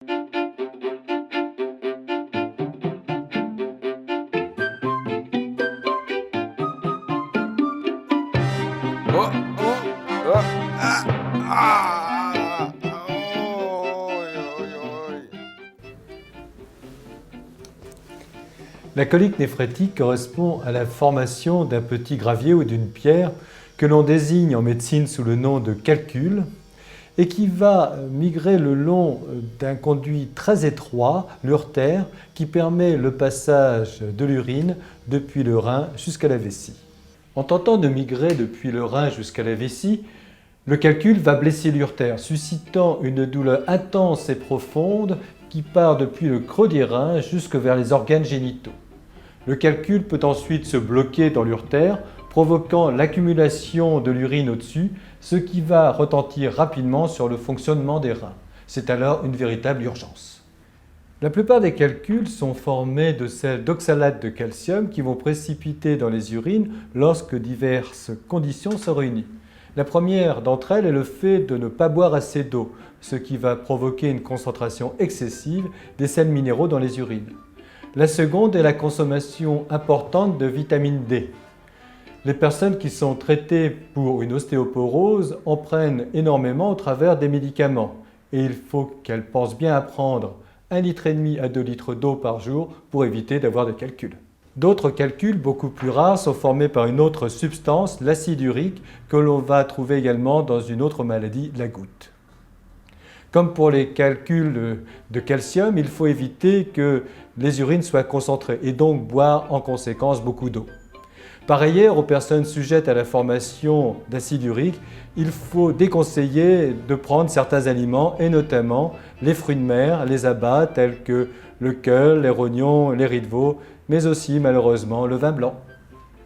Oh, oh, oh, ah, ah, oi, oi, oi. La colique néphrétique correspond à la formation d'un petit gravier ou d'une pierre que l'on désigne en médecine sous le nom de calcul et qui va migrer le long d'un conduit très étroit, l'urtère, qui permet le passage de l'urine depuis le rein jusqu'à la vessie. En tentant de migrer depuis le rein jusqu'à la vessie, le calcul va blesser l'urtère, suscitant une douleur intense et profonde qui part depuis le creux des reins jusque vers les organes génitaux. Le calcul peut ensuite se bloquer dans l'urtère, provoquant l'accumulation de l'urine au-dessus, ce qui va retentir rapidement sur le fonctionnement des reins. C'est alors une véritable urgence. La plupart des calculs sont formés de sels d'oxalate de calcium qui vont précipiter dans les urines lorsque diverses conditions sont réunies. La première d'entre elles est le fait de ne pas boire assez d'eau, ce qui va provoquer une concentration excessive des sels minéraux dans les urines. La seconde est la consommation importante de vitamine D. Les personnes qui sont traitées pour une ostéoporose en prennent énormément au travers des médicaments et il faut qu'elles pensent bien à prendre 1,5 litre à 2 litres d'eau par jour pour éviter d'avoir des calculs. D'autres calculs beaucoup plus rares sont formés par une autre substance, l'acide urique, que l'on va trouver également dans une autre maladie, la goutte. Comme pour les calculs de calcium, il faut éviter que les urines soient concentrées et donc boire en conséquence beaucoup d'eau. Par ailleurs, aux personnes sujettes à la formation d'acide urique, il faut déconseiller de prendre certains aliments et notamment les fruits de mer, les abats tels que le keul, les rognons, les riz de veau, mais aussi malheureusement le vin blanc.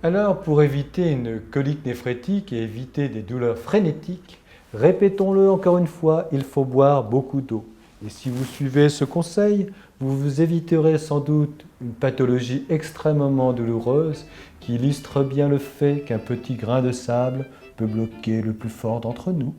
Alors pour éviter une colique néphrétique et éviter des douleurs frénétiques, répétons-le encore une fois, il faut boire beaucoup d'eau. Et si vous suivez ce conseil, vous éviterez sans doute une pathologie extrêmement douloureuse qui illustre bien le fait qu'un petit grain de sable peut bloquer le plus fort d'entre nous.